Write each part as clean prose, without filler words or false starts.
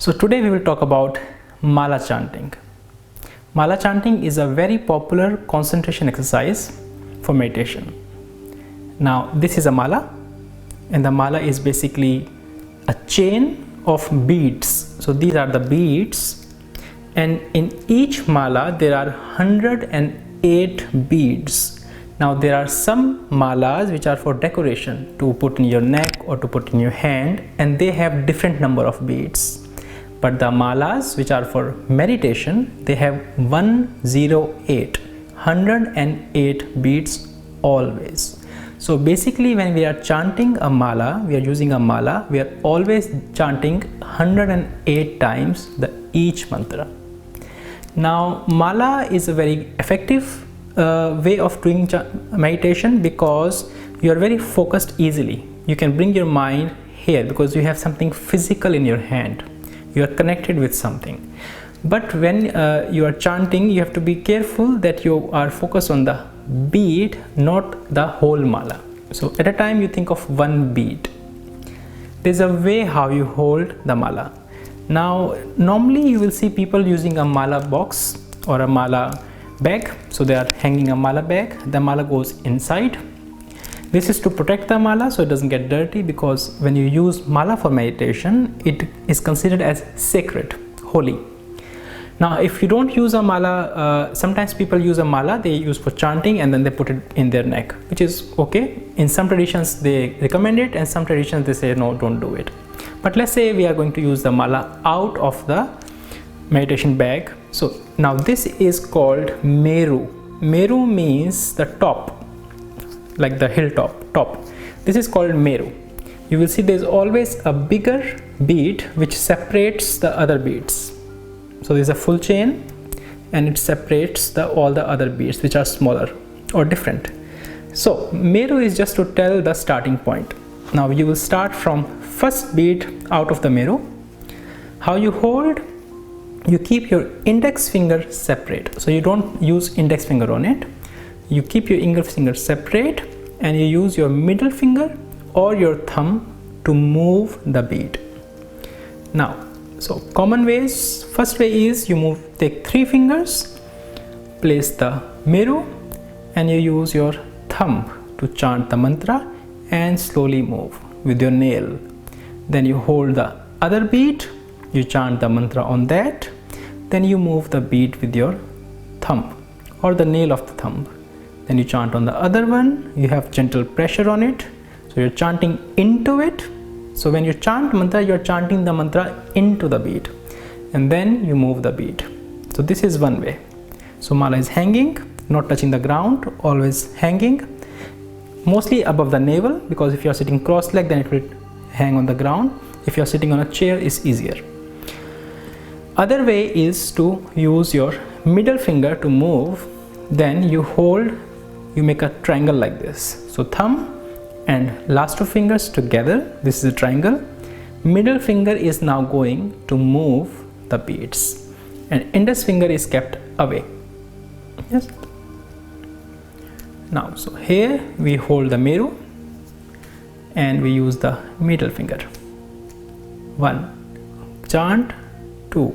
So today we will talk about Mala chanting. Mala chanting is a very popular concentration exercise for meditation. Now this is a mala, and the mala is basically a chain of beads. So these are the beads, and in each mala there are 108 beads. Now there are some malas which are for decoration, to put in your neck or to put in your hand, and they have different number of beads. But the malas which are for meditation, they have 108 beads always. So basically when we are chanting a mala, we are using a mala, we are always chanting 108 times each mantra. Now mala is a very effective way of doing meditation because you are very focused easily. You can bring your mind here because you have something physical in your hand. You are connected with something. But when you are chanting, you have to be careful that you are focused on the bead, not the whole mala. So at a time you think of one bead. There's a way how you hold the mala. Now normally you will see people using a mala box or a mala bag. So they are hanging a mala bag. The mala goes inside. This is to protect the mala so it doesn't get dirty, because when you use mala for meditation, it is considered as sacred, holy. Now if you don't use a mala, sometimes people use a mala, they use for chanting and then they put it in their neck, which is okay. In some traditions they recommend it, and some traditions they say no, don't do it. But let's say we are going to use the mala out of the meditation bag. So now this is called meru. Meru means the top, like the hilltop top. This is called meru. You will see there is always a bigger bead which separates the other beads. So there is a full chain and it separates all the other beads which are smaller or different. So meru is just to tell the starting point. Now you will start from first bead out of the meru. How you hold? You keep your index finger separate. So you don't use index finger on it. You keep your index finger separate and you use your middle finger or your thumb to move the bead. Now, so common ways, first way is you take 3 fingers, place the meru, and you use your thumb to chant the mantra and slowly move with your nail. Then you hold the other bead, you chant the mantra on that, then you move the bead with your thumb or the nail of the thumb. Then you chant on the other one, you have gentle pressure on it, so you're chanting into it. So when you chant mantra, you're chanting the mantra into the bead, and then you move the bead. So this is one way. So mala is hanging, not touching the ground, always hanging, mostly above the navel, because if you're sitting cross-legged then it will hang on the ground. If you're sitting on a chair, it's easier. Other way is to use your middle finger to move. Then you hold, you make a triangle like this. So thumb and last 2 fingers together, this is a triangle. Middle finger is now going to move the beads, and index finger is kept away. Yes. Now so here we hold the meru and we use the middle finger. 1, chant, 2,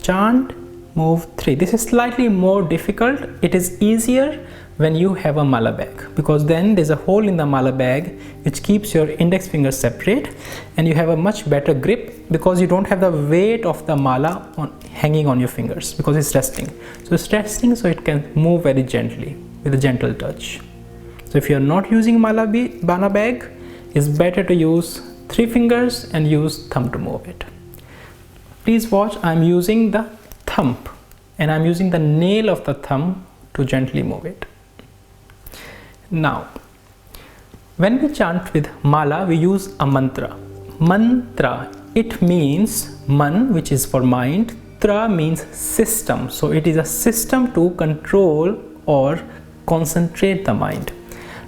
chant, move, 3. This is slightly more difficult. It is easier when you have a mala bag, because then there's a hole in the mala bag which keeps your index finger separate, and you have a much better grip because you don't have the weight of the mala hanging on your fingers, because it's resting. So it's resting, so it can move very gently with a gentle touch. So if you're not using mala bag, it's better to use 3 fingers and use thumb to move it. Please watch, I'm using the thumb and I'm using the nail of the thumb to gently move it. Now, when we chant with mala, we use a mantra. Mantra, it means man, which is for mind, tra means system. So it is a system to control or concentrate the mind.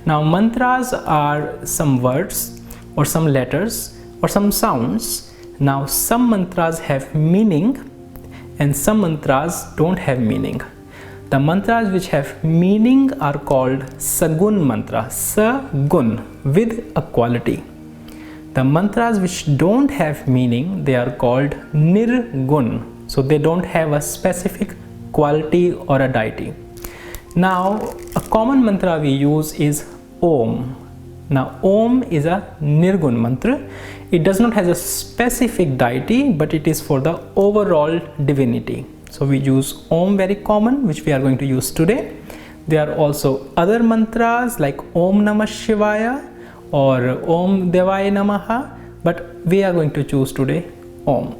Now mantras are some words or some letters or some sounds. Now some mantras have meaning and some mantras don't have meaning. The mantras which have meaning are called sagun mantra, sagun, with a quality. The mantras which don't have meaning, they are called nirgun. So they don't have a specific quality or a deity. Now, a common mantra we use is Om. Now, Om is a nirgun mantra. It does not have a specific deity, but it is for the overall divinity. So we use Om very common, which we are going to use today. There are also other mantras like Om Namah Shivaya or Om Devaya Namaha, but we are going to choose today Om.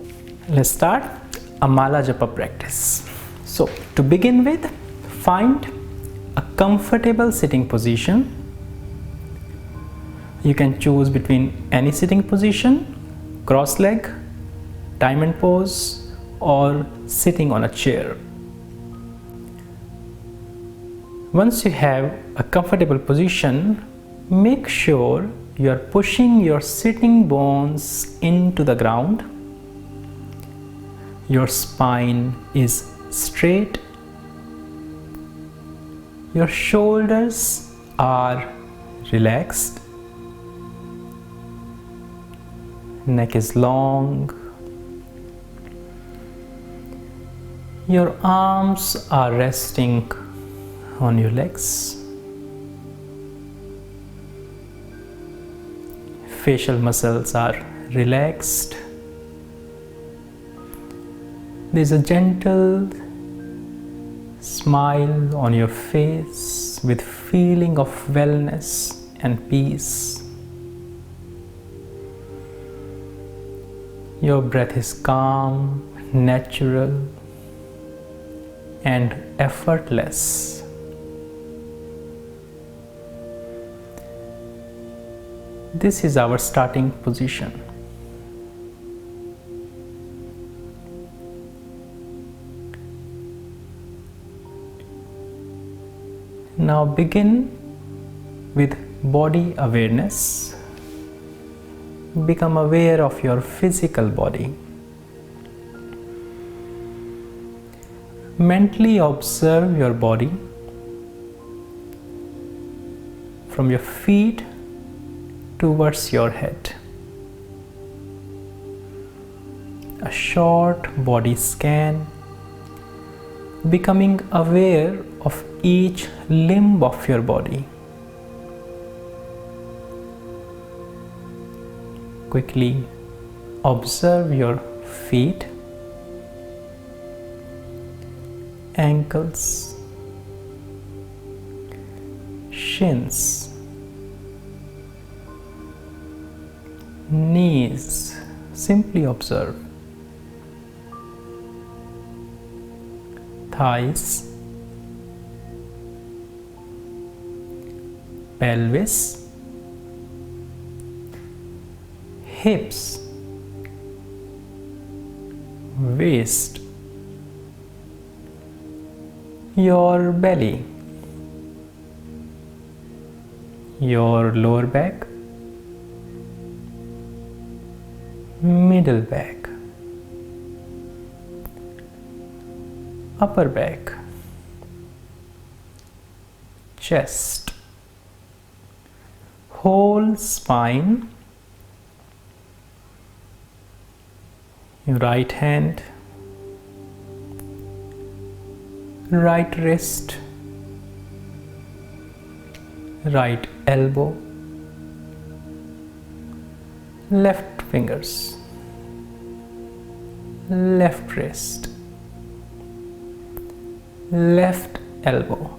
Let's start a Mala Japa practice. So to begin with, find a comfortable sitting position. You can choose between any sitting position, cross leg, diamond pose, or sitting on a chair. Once you have a comfortable position, make sure you are pushing your sitting bones into the ground. Your spine is straight. Your shoulders are relaxed. Neck is long. Your arms are resting on your legs. Facial muscles are relaxed. There is a gentle smile on your face with feeling of wellness and peace. Your breath is calm, natural, and effortless. This is our starting position. Now begin with body awareness. Become aware of your physical body. Mentally observe your body from your feet towards your head. A short body scan, becoming aware of each limb of your body. Quickly observe your feet, ankles, shins, knees. Simply observe. Thighs, pelvis, hips, waist, your belly, your lower back, middle back, upper back, chest, whole spine, your right hand, right wrist, right elbow, left fingers, left wrist, left elbow,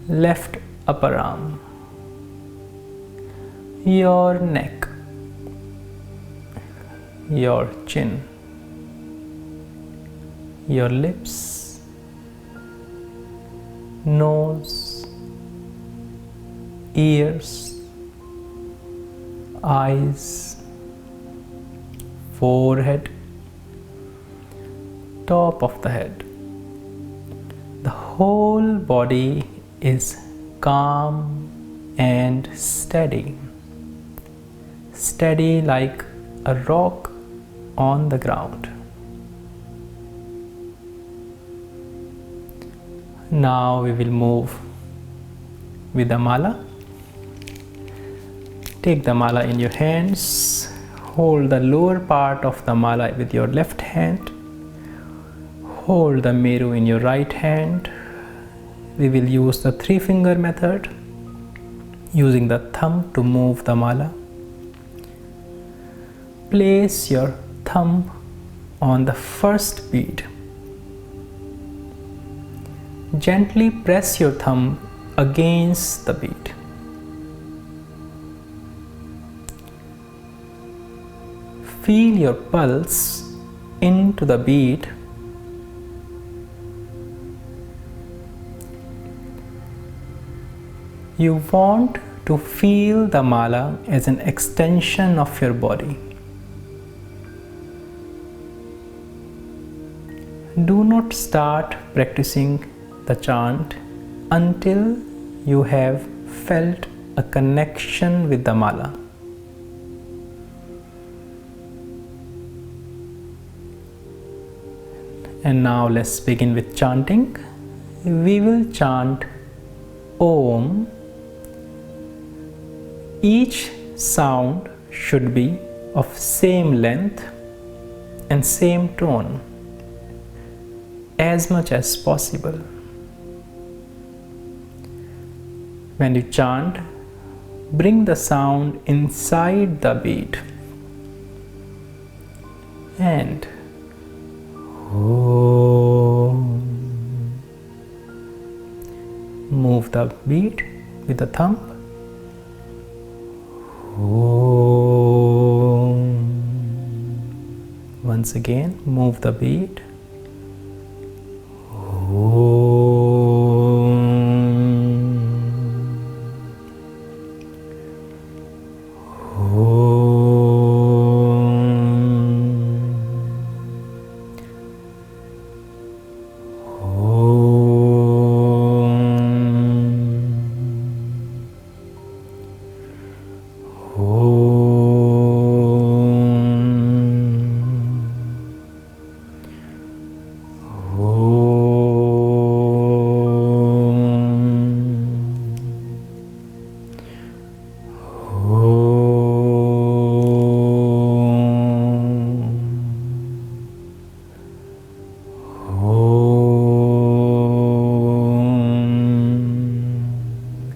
left upper arm, your neck, your chin, your lips, nose, ears, eyes, forehead, top of the head. The whole body is calm and steady. Steady like a rock on the ground. Now we will move with the mala. Take the mala in your hands. Hold the lower part of the mala with your left hand. Hold the meru in your right hand. We will use the 3-finger method, using the thumb to move the mala. Place your thumb on the first bead. Gently press your thumb against the bead. Feel your pulse into the bead. You want to feel the mala as an extension of your body. Do not start practicing the chant until you have felt a connection with the mala. And now let's begin with chanting. We will chant Om. Each sound should be of same length and same tone as much as possible. When you chant, bring the sound inside the bead and move the bead with the thumb. Once again, move the bead.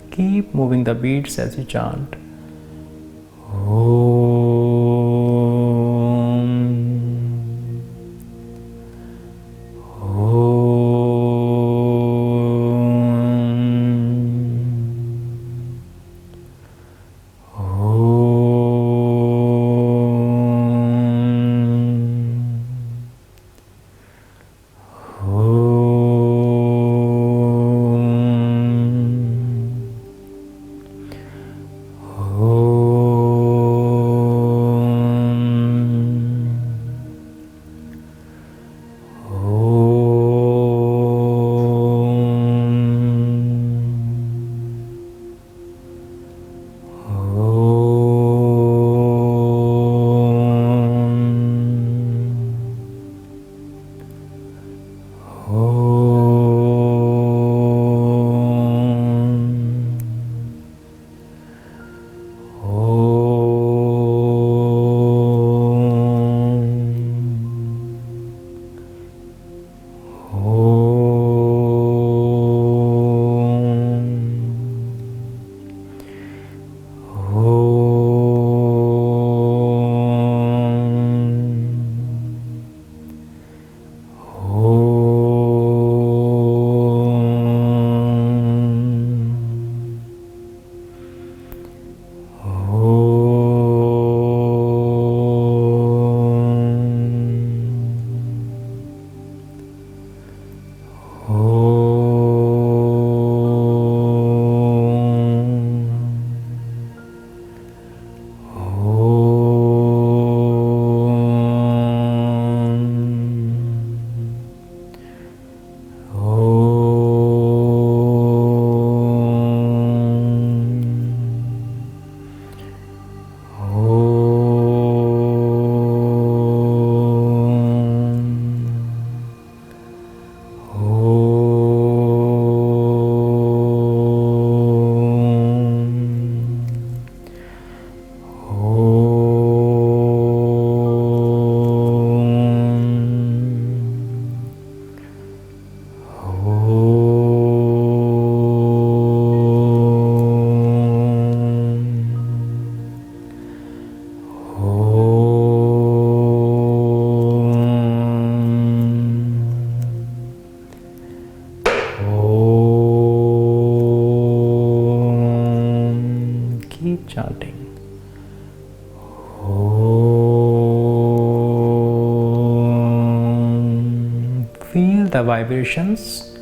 Keep moving the beads as you chant. chanting. Feel the vibrations.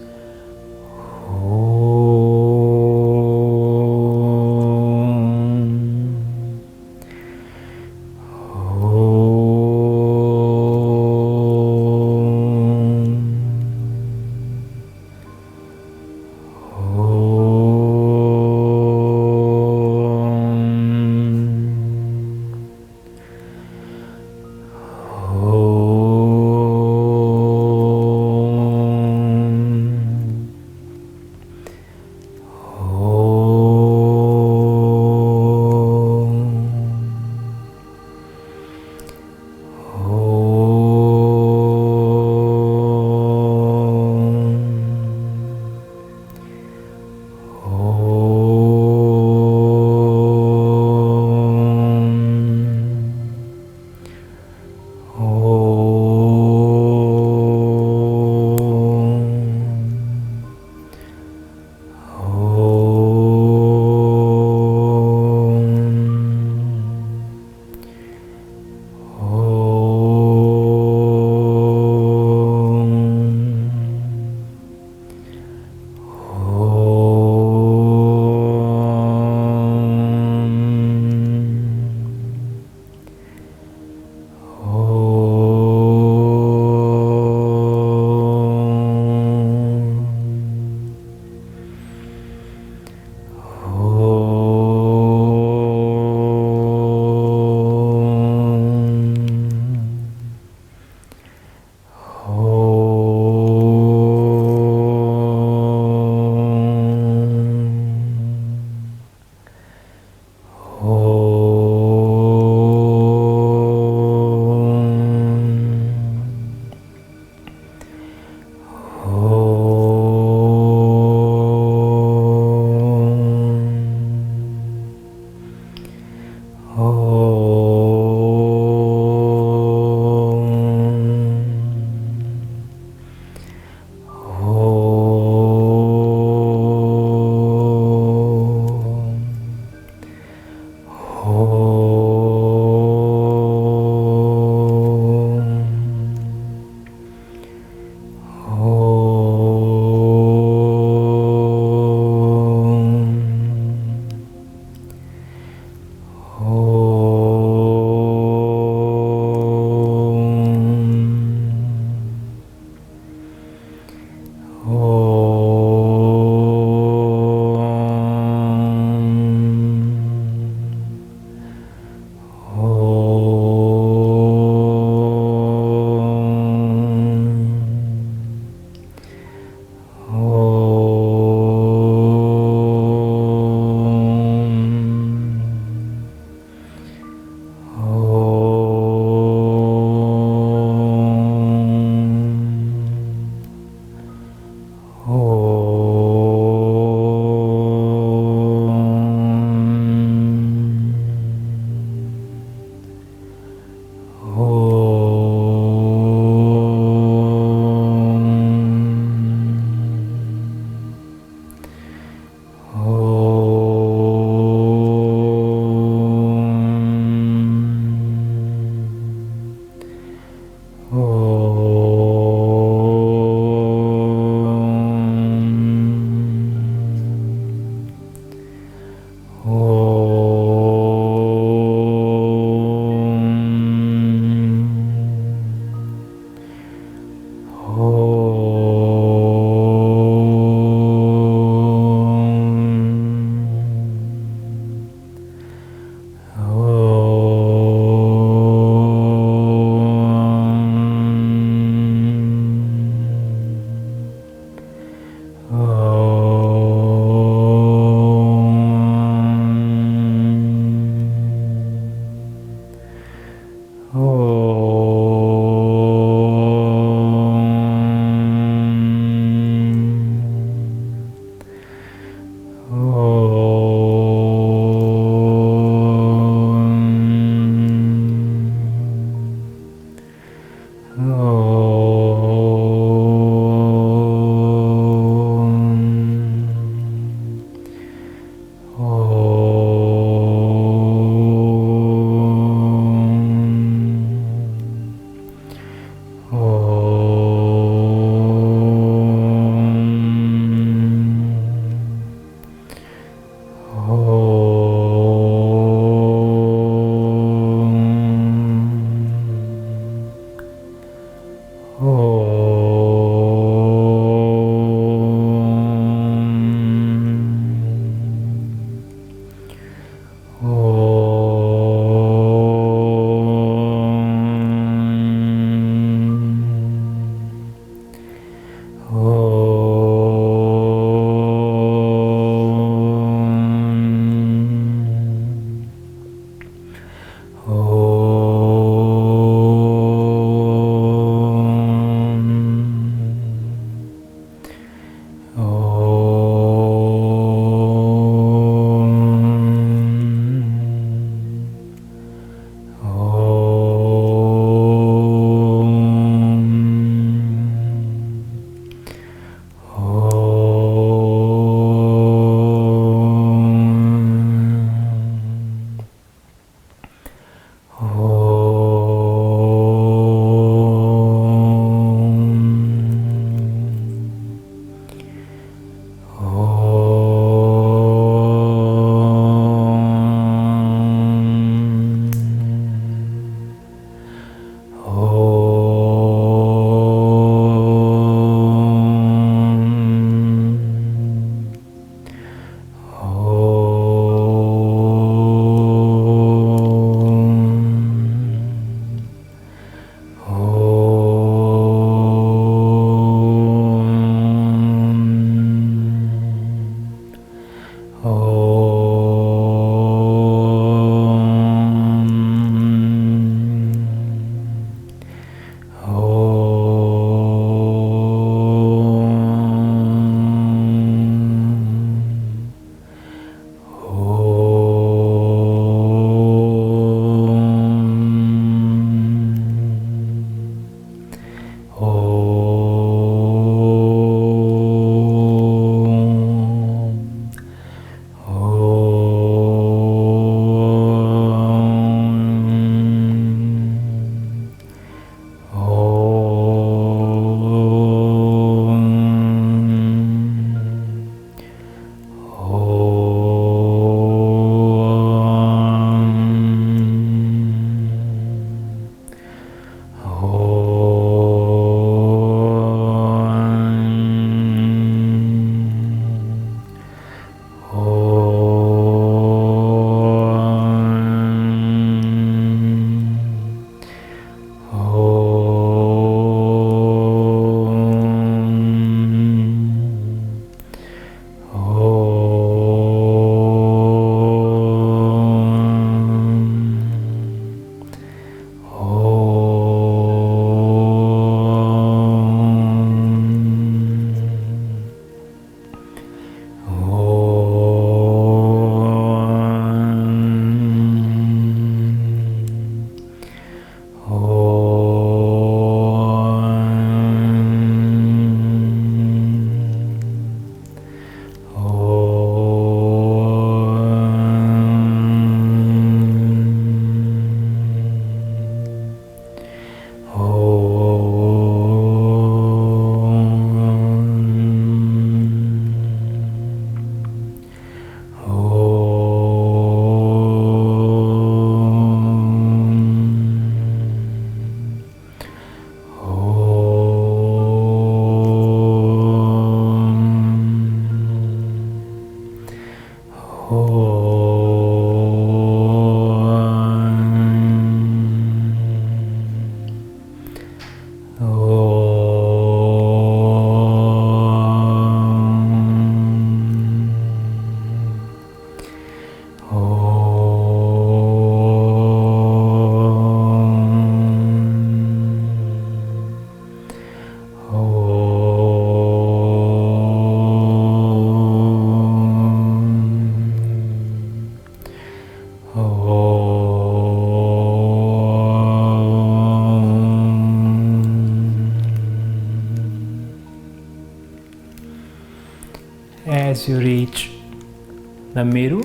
the Meru,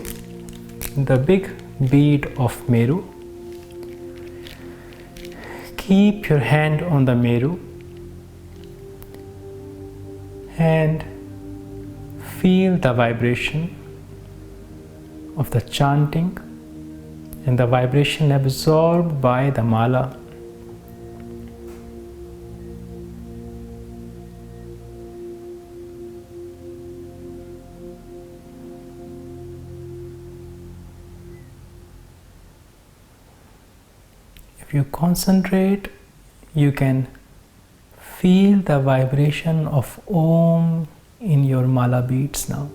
the big bead of Meru. Keep your hand on the Meru and feel the vibration of the chanting and the vibration absorbed by the mala. If you concentrate, you can feel the vibration of Om in your mala beads now.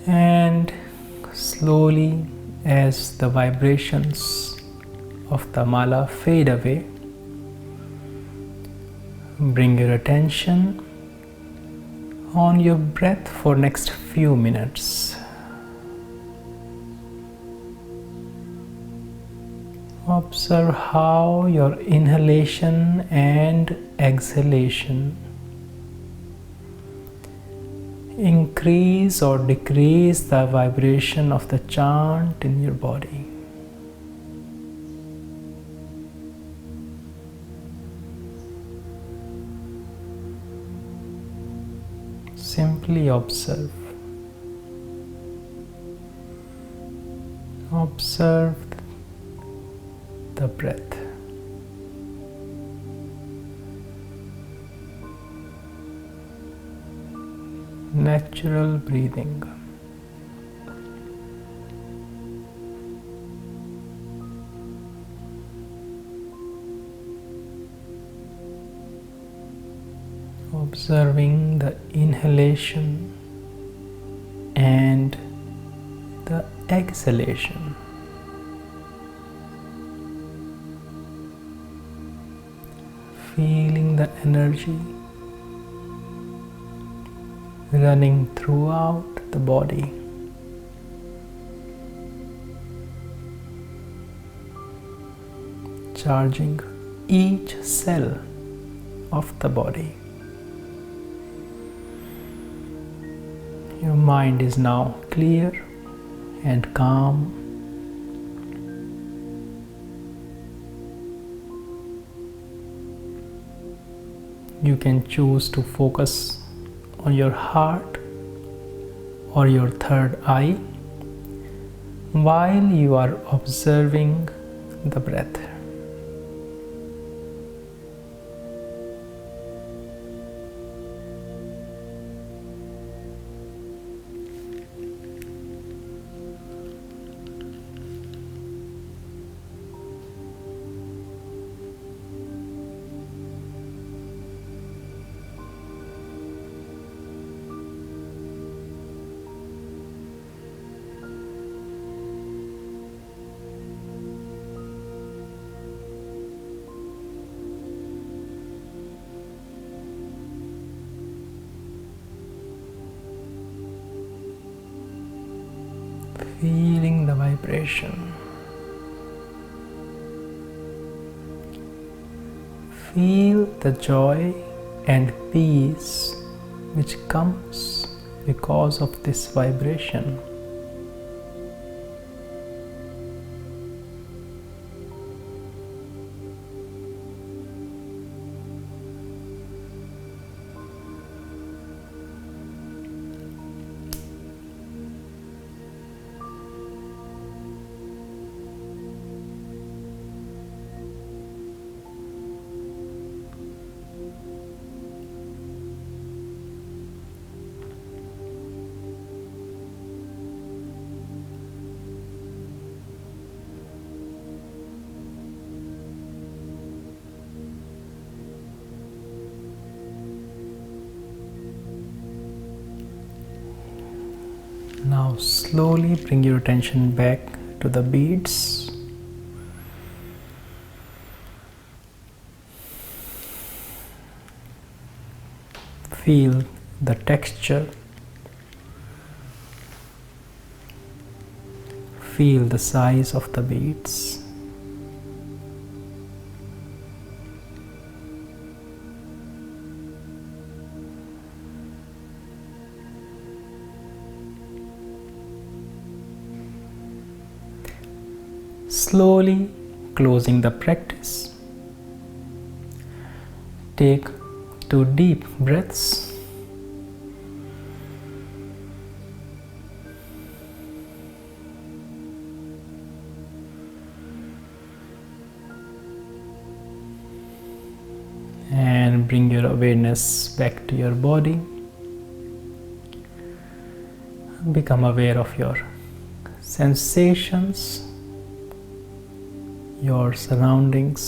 And slowly, as the vibrations of the mala fade away, bring your attention on your breath for next few minutes. Observe how your inhalation and exhalation increase or decrease the vibration of the chant in your body. Simply observe. Observe the breath. Natural breathing. Observing the inhalation and the exhalation. Feeling the energy running throughout the body. Charging each cell of the body. Your mind is now clear and calm. You can choose to focus on your heart or your third eye while you are observing the breath. Feeling the vibration. Feel the joy and peace which comes because of this vibration. Now slowly bring your attention back to the beads. Feel the texture feel the size of the beads. Slowly closing the practice, take 2 deep breaths. And bring your awareness back to your body. Become aware of your sensations, your surroundings.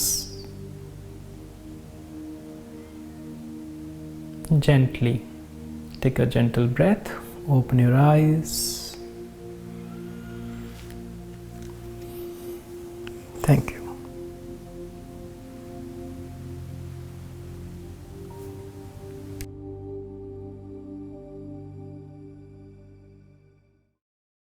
Gently take a gentle breath, open your eyes. Thank you.